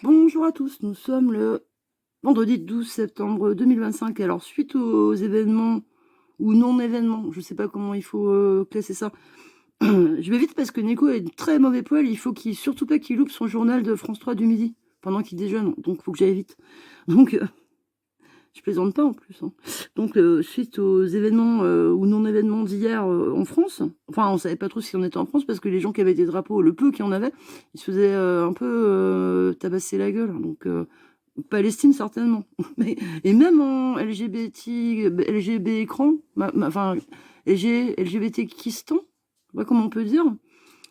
Bonjour à tous, nous sommes le vendredi 12 septembre 2025. Alors, suite aux événements ou non-événements, je sais pas comment il faut classer ça, je vais vite parce que Nico est très mauvais poil, il faut qu'il surtout pas qu'il loupe son journal de France 3 du midi pendant qu'il déjeune, donc il faut que j'aille vite. Donc, je plaisante pas en plus, hein. Donc, suite aux événements ou non-événements d'hier en France, enfin, on savait pas trop si on était en France parce que les gens qui avaient des drapeaux, le peu qu'il y en avait, ils se faisaient un peu tabasser la gueule. Donc, Palestine certainement. Mais, et même en LGBT, LGB écran, enfin, LGBTkistan, je sais pas comment on peut dire.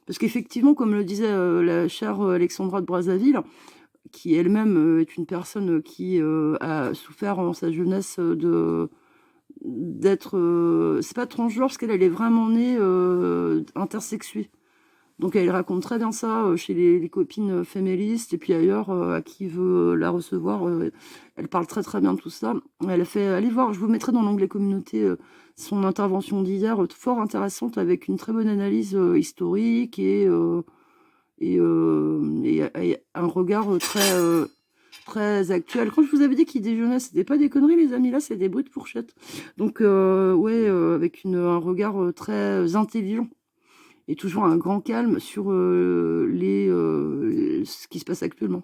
Parce qu'effectivement, comme le disait la chère Alexandra de Brazzaville, qui elle-même est une personne qui a souffert en sa jeunesse d'être c'est pas transgenre parce qu'elle elle est vraiment née intersexuée, donc elle raconte très bien ça chez les copines féministes et puis ailleurs à qui veut la recevoir, elle parle très très bien de tout ça. Elle a fait, allez voir, je vous mettrai dans l'onglet communauté son intervention d'hier, fort intéressante avec une très bonne analyse historique et un regard très actuel. Quand je vous avais dit qu'il déjeunait, c'était pas des conneries, les amis, là, c'est des bruits de fourchette. Donc, ouais, avec un regard très intelligent et toujours un grand calme sur ce qui se passe actuellement.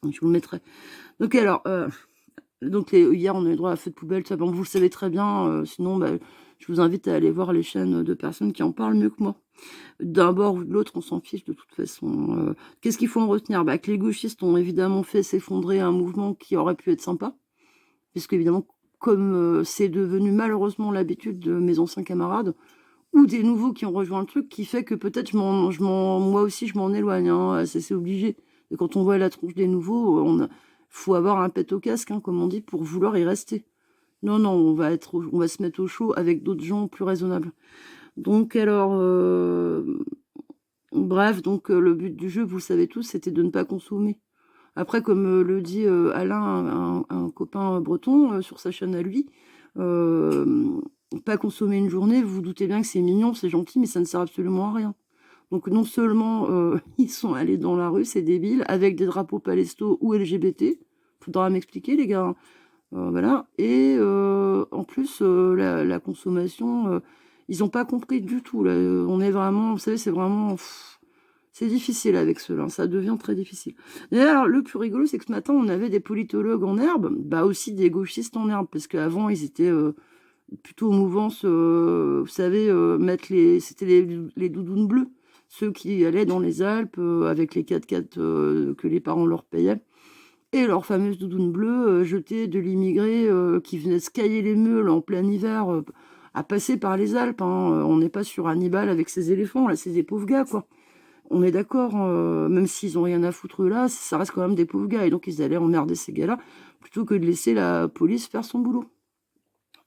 Donc, je vous le mettrai. Donc, alors, hier, on a eu droit à feu de poubelle, ça, bon, vous le savez très bien. Sinon, bah, je vous invite à aller voir les chaînes de personnes qui en parlent mieux que moi. D'un bord ou de l'autre, on s'en fiche de toute façon. Qu'est-ce qu'il faut en retenir? Bah, que les gauchistes ont évidemment fait s'effondrer un mouvement qui aurait pu être sympa, puisque évidemment, comme c'est devenu malheureusement l'habitude de mes anciens camarades, ou des nouveaux qui ont rejoint le truc, qui fait que peut-être moi aussi je m'en éloigne, hein, c'est obligé. Et quand on voit la tronche des nouveaux, faut avoir un pet au casque, hein, comme on dit, pour vouloir y rester. Non, non, on va se mettre au chaud avec d'autres gens plus raisonnables. Donc alors, bref, donc le but du jeu, vous le savez tous, c'était de ne pas consommer. Après, comme le dit Alain, un copain breton, sur sa chaîne à lui, euh, pas consommer une journée, vous vous doutez bien que c'est mignon, c'est gentil, mais ça ne sert absolument à rien. Donc non seulement ils sont allés dans la rue, c'est débile, avec des drapeaux palestos ou LGBT, faudra m'expliquer les gars, hein. Voilà. Et en plus, la consommation, ils n'ont pas compris du tout. Là. On est vraiment, vous savez, c'est vraiment... c'est difficile avec cela, ça devient très difficile. D'ailleurs, le plus rigolo, c'est que ce matin, on avait des politologues en herbe, bah aussi des gauchistes en herbe, parce qu'avant, ils étaient plutôt mouvance, vous savez, c'était les doudounes bleues, ceux qui allaient dans les Alpes avec les 4x4 que les parents leur payaient, et leur fameuse doudoune bleue jetée de l'immigré qui venait se cailler les meules en plein hiver à passer par les Alpes, hein. On n'est pas sur Hannibal avec ses éléphants, là, c'est des pauvres gars, quoi. On est d'accord, même s'ils ont rien à foutre là, ça reste quand même des pauvres gars, et donc ils allaient emmerder ces gars-là plutôt que de laisser la police faire son boulot.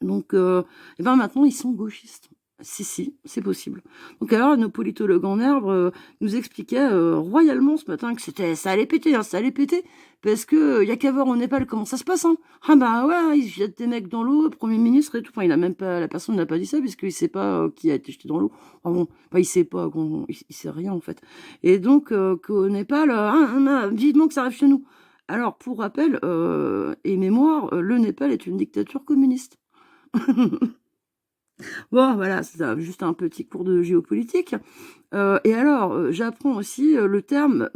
Donc, et ben maintenant, ils sont gauchistes. Si, si, c'est possible. Donc alors, nos politologues en herbe nous expliquaient royalement ce matin que ça allait péter, hein, ça allait péter, parce que y a qu'à voir au Népal comment ça se passe, hein. Ah bah ouais, ils jettent des mecs dans l'eau, Premier ministre et tout. Enfin, il a même pas, la personne n'a pas dit ça, puisqu'il sait pas qui a été jeté dans l'eau. Enfin bon, enfin, il sait pas, il sait rien en fait. Et donc, qu'au Népal, vivement que ça arrive chez nous. Alors, pour rappel et mémoire, le Népal est une dictature communiste. Bon, voilà, c'est juste un petit cours de géopolitique. Et alors, j'apprends aussi le terme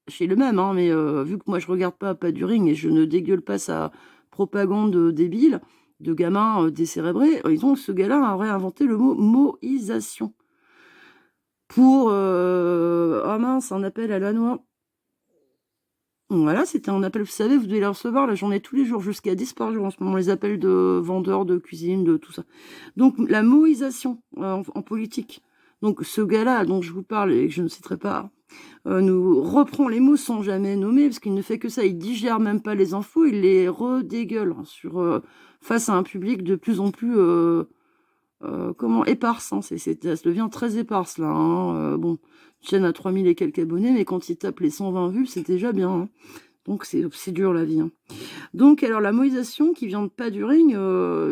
chez le même, hein, mais vu que moi je regarde pas du ring et je ne dégueule pas sa propagande débile de gamins décérébrés, ils ont ce gars-là a réinventé le mot moisation pour ah mince, un appel à la noix. Voilà, c'était un appel, vous savez, vous devez les recevoir, la journée tous les jours, jusqu'à 10 par jour en ce moment, les appels de vendeurs de cuisine, de tout ça. Donc, la moïsation en politique. Donc, ce gars-là dont je vous parle et que je ne citerai pas, nous reprend les mots sans jamais nommer, parce qu'il ne fait que ça, il digère même pas les infos, il les redégueule face à un public de plus en plus éparse, hein, ça devient très éparse là, hein. Bon, une chaîne à 3000 et quelques abonnés, mais quand il tape les 120 vues, c'est déjà bien, hein. Donc c'est dur la vie, hein. Donc alors la moïsation qui vient de pas du ring,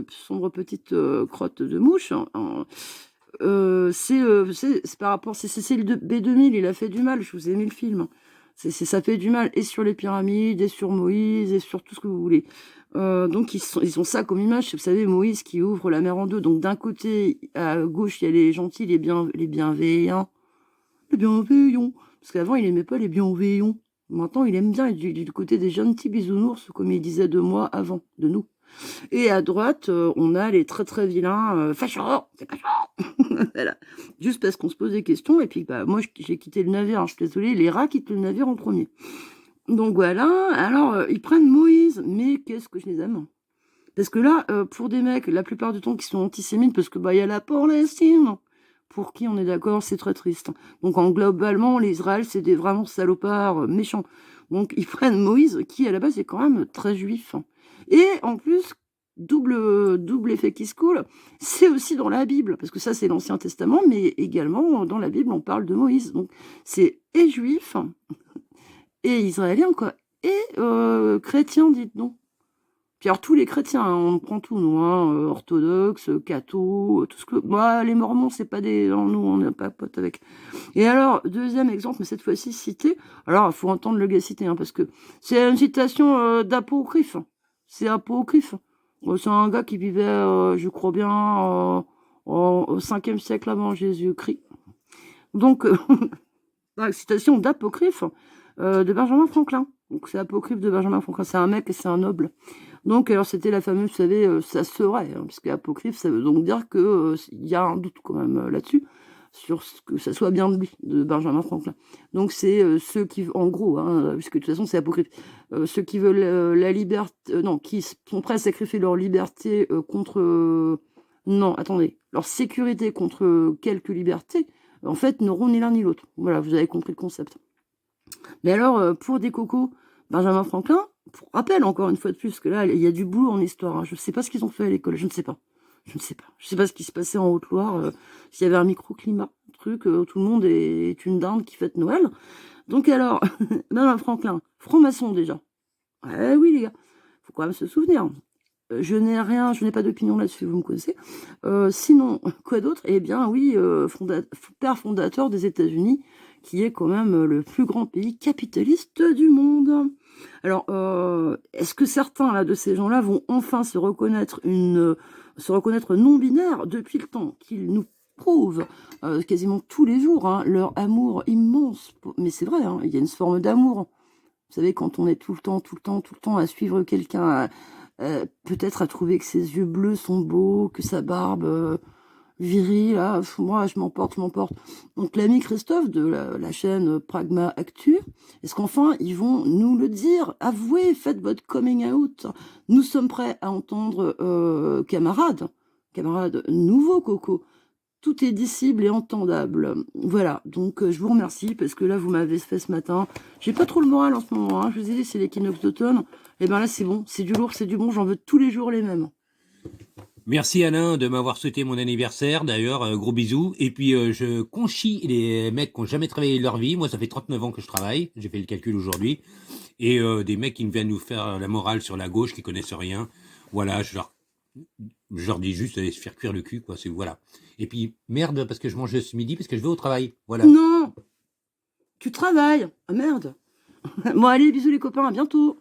sombre petite crotte de mouche, hein, c'est par rapport, c'est Cécile B2000, il a fait du mal, je vous ai mis le film. Ça fait du mal, et sur les pyramides, et sur Moïse, et sur tout ce que vous voulez. Donc ils ont ça comme image, vous savez, Moïse qui ouvre la mer en deux. Donc d'un côté, à gauche, il y a les gentils, les bienveillants. Les bienveillants. Parce qu'avant, il aimait pas les bienveillants. Maintenant, il aime bien être du côté des gentils bisounours, comme il disait de moi avant, de nous. Et à droite, on a les très très vilains fâcheurs, c'est fâcheur. Voilà. Juste parce qu'on se pose des questions. Et puis, bah, moi, j'ai quitté le navire. Je suis désolée, les rats quittent le navire en premier. Donc voilà. Alors, ils prennent Moïse. Mais qu'est-ce que je les aime. Parce que là, pour des mecs, la plupart du temps, qui sont antisémites, parce que bah il y a la Palestine, pour qui on est d'accord, c'est très triste. Donc globalement, l'Israël, c'est des vraiment salopards méchants. Donc ils prennent Moïse, qui à la base est quand même très juif. Et en plus, double effet qui se coule, c'est aussi dans la Bible, parce que ça c'est l'Ancien Testament, mais également dans la Bible on parle de Moïse. Donc c'est et juif, et israélien, quoi, et chrétien, dites donc. Puis alors tous les chrétiens, hein, on prend tout, nous, hein, orthodoxes, cathos, tout ce que... Bah, les mormons, c'est pas des... Non, nous, on n'est pas potes avec. Et alors, deuxième exemple, mais cette fois-ci cité, alors il faut entendre le gars citer, hein, parce que c'est une citation d'apocryphe. C'est apocryphe. C'est un gars qui vivait, je crois bien, au 5e siècle avant Jésus-Christ. Donc, citation d'apocryphe de Benjamin Franklin. Donc c'est apocryphe de Benjamin Franklin. C'est un mec et c'est un noble. Donc, alors, c'était la fameuse, vous savez, ça serait, hein, puisque apocryphe, ça veut donc dire que il y a un doute quand même là-dessus, sur ce que ça soit bien de lui, de Benjamin Franklin. Donc, c'est ceux qui, en gros, hein, puisque de toute façon, c'est apocryphe, ceux qui veulent la liberté, non, qui sont prêts à sacrifier leur liberté contre, non, attendez, leur sécurité contre quelques libertés, en fait, n'auront ni l'un ni l'autre. Voilà, vous avez compris le concept. Mais alors, pour des cocos, Benjamin Franklin, pour rappel, encore une fois de plus, parce que là, il y a du boulot en histoire. Hein. Je ne sais pas ce qu'ils ont fait à l'école, je ne sais pas. Je ne sais pas. Je ne sais pas ce qui se passait en Haute-Loire, s'il y avait un microclimat, un truc, tout le monde est une dinde qui fête Noël. Donc alors, Benjamin Franklin, franc-maçon déjà. Eh oui, les gars, faut quand même se souvenir. Je n'ai pas d'opinion là-dessus, vous me connaissez. Sinon, quoi d'autre? Eh bien, oui, père fondateur des États-Unis, qui est quand même le plus grand pays capitaliste du monde. Alors, est-ce que certains là de ces gens-là vont enfin se reconnaître non-binaires depuis le temps qu'ils nous prouvent quasiment tous les jours hein, leur amour immense? Mais c'est vrai, hein, il y a une forme d'amour. Vous savez, quand on est tout le temps à suivre quelqu'un, peut-être à trouver que ses yeux bleus sont beaux, que sa barbe virile, là, moi je m'emporte. Donc l'ami Christophe de la chaîne Pragma Actu, est-ce qu'enfin ils vont nous le dire? Avouez, faites votre coming out. Nous sommes prêts à entendre camarades nouveaux Coco. Tout est dissible et entendable. Voilà, donc je vous remercie parce que là, vous m'avez fait ce matin. J'ai pas trop le moral en ce moment. Hein. Je vous ai dit, c'est l'équinoxe d'automne. Et bien là, c'est bon, c'est du lourd, c'est du bon. J'en veux tous les jours les mêmes. Merci Alain de m'avoir souhaité mon anniversaire. D'ailleurs, gros bisous. Et puis, je conchis les mecs qui n'ont jamais travaillé de leur vie. Moi, ça fait 39 ans que je travaille. J'ai fait le calcul aujourd'hui. Et des mecs qui viennent nous faire la morale sur la gauche, qui connaissent rien. Voilà, je leur dis juste d'aller se faire cuire le cul, quoi. C'est voilà. Et puis merde parce que je mange ce midi parce que je vais au travail. Voilà. Non, tu travailles. Ah merde. Bon allez, bisous les copains, à bientôt.